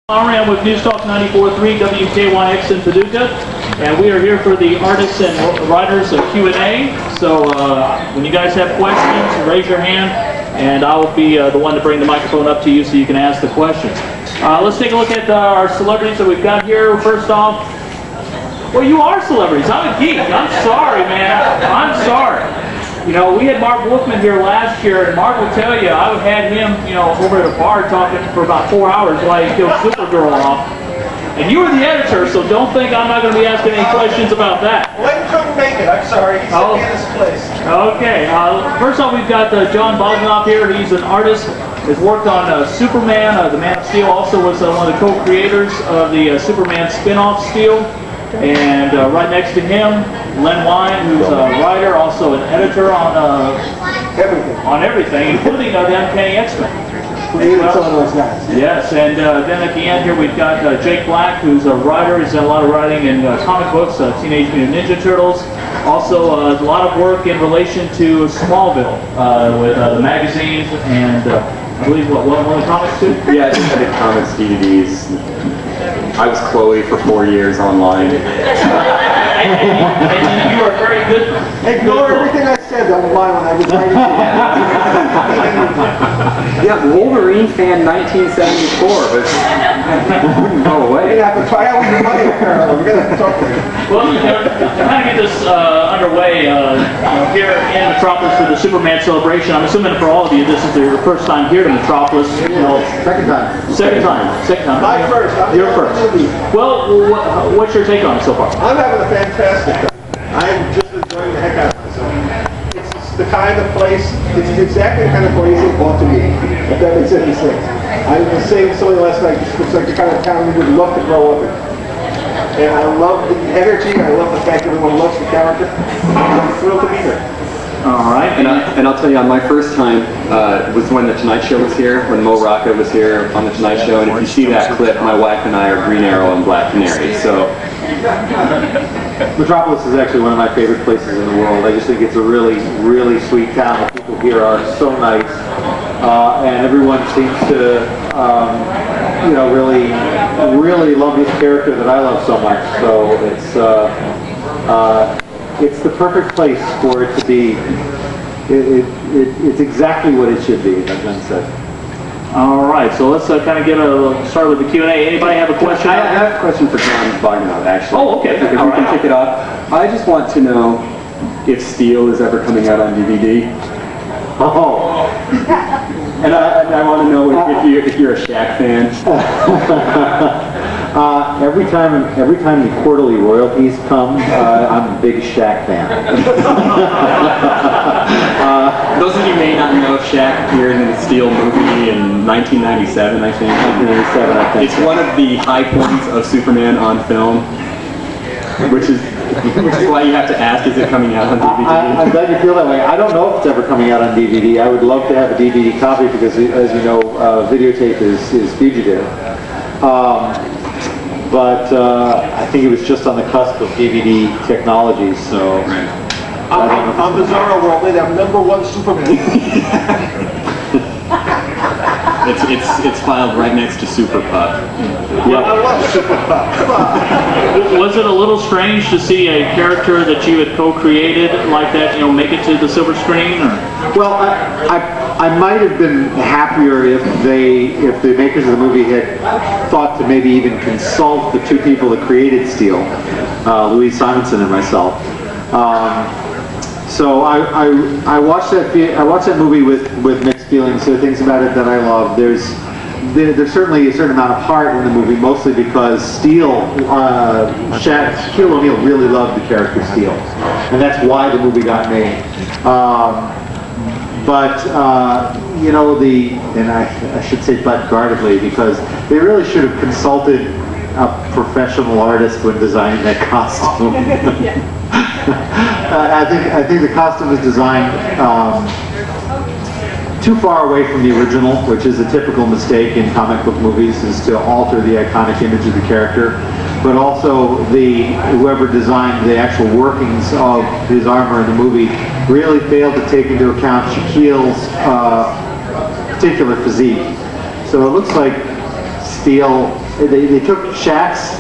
I'm with News Talk 94.3 WKYX in Paducah, and we are here for the artists and writers Q&A. So when you guys have questions, raise your hand, and I will be the one to bring the microphone up to you so you can ask the questions. Let's take a look at our celebrities that we've got here. First off, well, you are celebrities. I'm a geek. I'm sorry, man. I'm sorry. You know, we had Mark Wolfman here last year, and Mark will tell you, I had him, over at a bar talking for about 4 hours while he killed Supergirl off. And you were the editor, so don't think I'm not going to be asking any questions about that. Len couldn't make it. I'm sorry. He's in his place. Okay. First off, we've got Jon Bogdanove here. He's an artist. Has worked on Superman. The Man of Steel also was one of the co-creators of the Superman spin-off Steel. And right next to him, Len Wein, who's a writer, also an editor on everything, including the Uncanny X-Men. Some of those guys. Yes, and then at the end here we've got Jake Black, who's a writer. He's done a lot of writing in comic books, Teenage Mutant Ninja Turtles. Also a lot of work in relation to Smallville with the magazines and I believe one of the comics too? Yeah, I just did comics, DVDs. I was Chloe for 4 years online. And you are very good. Ignore everything I said online when I was writing. Yeah, Wolverine fan 1974, but wouldn't go away. We're going to have to try out with your money, apparently. We're going to have to talk to you. Well, to kind of get this underway here in Metropolis for the Superman celebration, I'm assuming for all of you this is your first time here to Metropolis. Second time. Second time. My first. Your first. Well, what's your take on it so far? I'm having a fantastic time. I'm just enjoying the heck out of myself. It's the kind of place, it's exactly the kind of place it ought to be, if that makes any sense. I was saying to somebody last night, it's like the kind of town we would love to grow up in. And I love the energy, I love the fact that everyone loves the character. I'm thrilled to be here. All right. And I'll tell you, on my first time was when The Tonight Show was here, when Mo Rocca was here on The Tonight Show, and if you see that clip, my wife and I are Green Arrow and Black Canary, so... Metropolis is actually one of my favorite places in the world. I just think it's a really, really sweet town. The people here are so nice, and everyone seems to, really love this character that I love so much. So it's the perfect place for it to be. It's exactly what it should be, as Ben said. All right, so let's kind of get start with the Q&A. Anybody have a question? I have a question for Jon Bogdanove, actually. Oh, okay. If we can kick it off. I just want to know if Steel is ever coming out on DVD. Oh. And I want to know if you're a Shaq fan. Every time the quarterly royalties come, I'm a big Shaq fan. Those of you may not know, Shaq appeared in the Steel movie in 1997, I think. 1997, I think. It's one of the high points of Superman on film, which is why you have to ask, is it coming out on DVD? I'm glad you feel that way. I don't know if it's ever coming out on DVD. I would love to have a DVD copy because, as you know, videotape is fugitive. But I think it was just on the cusp of DVD technology, so... On Bizarro World, they have #1 Superman. It's filed right next to Super Pup. Yeah. I love Super Pup. Come on. Was it a little strange to see a character that you had co-created like that, make it to the silver screen? Or? Well, I might have been happier if the makers of the movie had thought to maybe even consult the two people that created Steel, Louise Simonson and myself. So I watched that movie with mixed feelings. There are things about it that I love. There's certainly a certain amount of heart in the movie, mostly because Shaquille O'Neal really loved the character Steel, and that's why the movie got made. And I should say but guardedly, because they really should have consulted a professional artist when designing that costume. I think the costume was designed too far away from the original, which is a typical mistake in comic book movies, is to alter the iconic image of the character. But also, whoever designed the actual workings of his armor in the movie really failed to take into account Shaquille's particular physique. So it looks like Steel they took Shaq's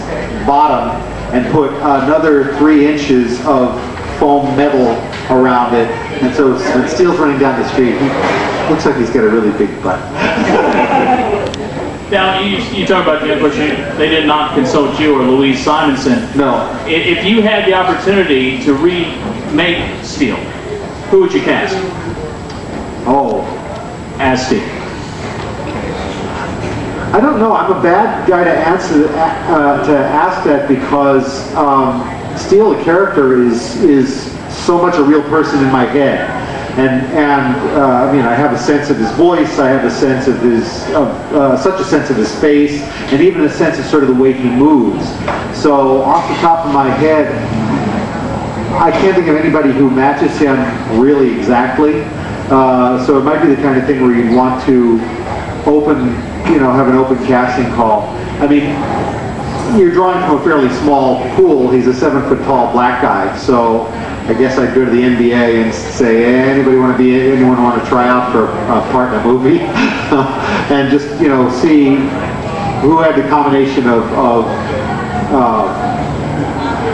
bottom and put another 3 inches of foam metal around it, and so when Steele's running down the street, he looks like he's got a really big butt. Now, you talk about, of course, they did not consult you or Louise Simonson. No. If you had the opportunity to remake Steele, who would you cast Oh, as Steele? I don't know. I'm a bad guy to answer to ask that because Steele, the character, is so much a real person in my head, and I mean, I have a sense of his voice. I have a sense of his such a sense of his face, and even a sense of sort of the way he moves. So off the top of my head, I can't think of anybody who matches him really exactly. So it might be the kind of thing where you'd want to have an open casting call. I mean, you're drawing from a fairly small pool. He's a 7-foot-tall black guy, so I guess I'd go to the NBA and say, hey, anyone want to try out for a part in a movie? And just, see who had the combination of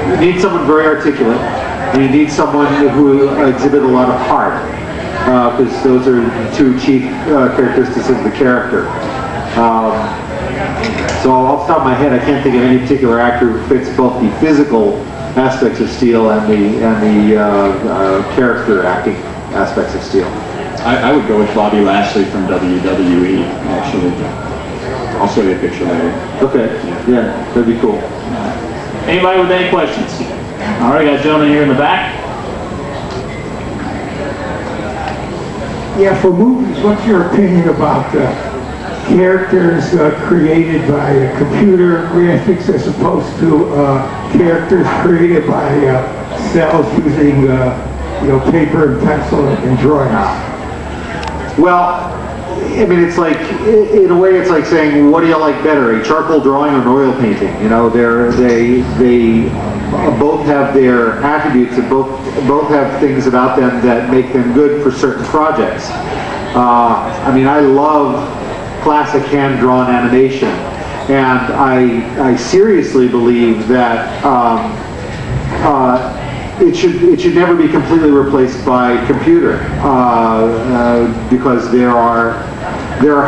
you need someone very articulate, and you need someone who exhibit a lot of heart, because those are the 2 chief characteristics of the character. So off the top of my head, I can't think of any particular actor who fits both the physical aspects of Steele and the character acting aspects of Steele. I would go with Bobby Lashley from WWE, actually. I'll show you a picture later. Okay, yeah, that'd be cool. Anybody with any questions? All right, got a gentleman here in the back. Yeah, for movies, what's your opinion about characters created by computer graphics as opposed to characters created by cells using paper and pencil and drawings? Well, I mean, it's like, in a way, it's like saying, what do you like better, a charcoal drawing or an oil painting? They both have their attributes, and both have things about them that make them good for certain projects. I mean, I love classic hand-drawn animation, and I seriously believe that it should never be completely replaced by computer, because there are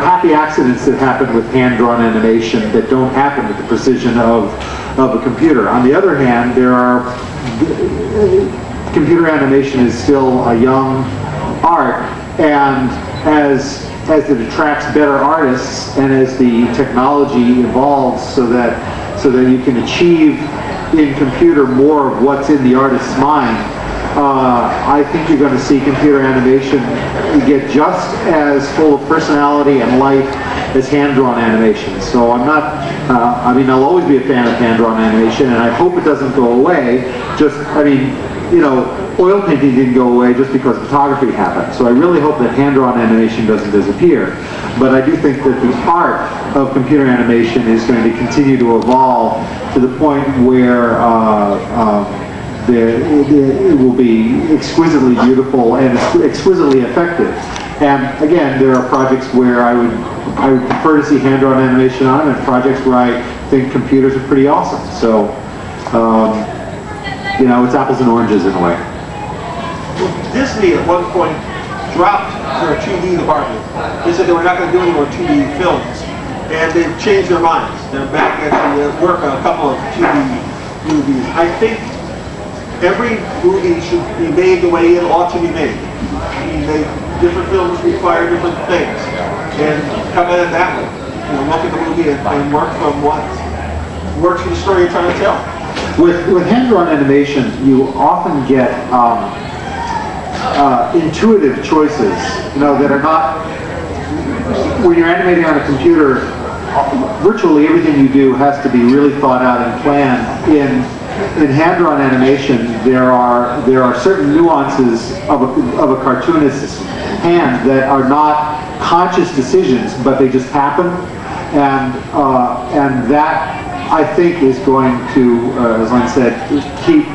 happy accidents that happen with hand-drawn animation that don't happen with the precision of a computer. On the other hand, computer animation is still a young art, and as it attracts better artists, and as the technology evolves so that you can achieve in computer more of what's in the artist's mind, I think you're going to see computer animation get just as full of personality and life as hand-drawn animation. So I'm not, I'll always be a fan of hand-drawn animation, and I hope it doesn't go away. Oil painting didn't go away just because photography happened. So I really hope that hand-drawn animation doesn't disappear. But I do think that the art of computer animation is going to continue to evolve to the point where it will be exquisitely beautiful and exquisitely effective. And again, there are projects where I would prefer to see hand-drawn animation on, and projects where I think computers are pretty awesome. So, it's apples and oranges in a way. Disney at one point dropped their 2D department. They said they were not going to do any more 2D films, and they've changed their minds. They're back at work on a couple of 2D movies. I think every movie should be made the way it ought to be made. Different films require different things, and come at it that way. Look at the movie and work from what works for the story you're trying to tell. With hand-drawn animation, you often get intuitive choices, that are not, when you're animating on a computer, virtually everything you do has to be really thought out and planned. In hand-drawn animation, there are certain nuances of a cartoonist's hand that are not conscious decisions, but they just happen, and that, I think, is going to, as Len said, keep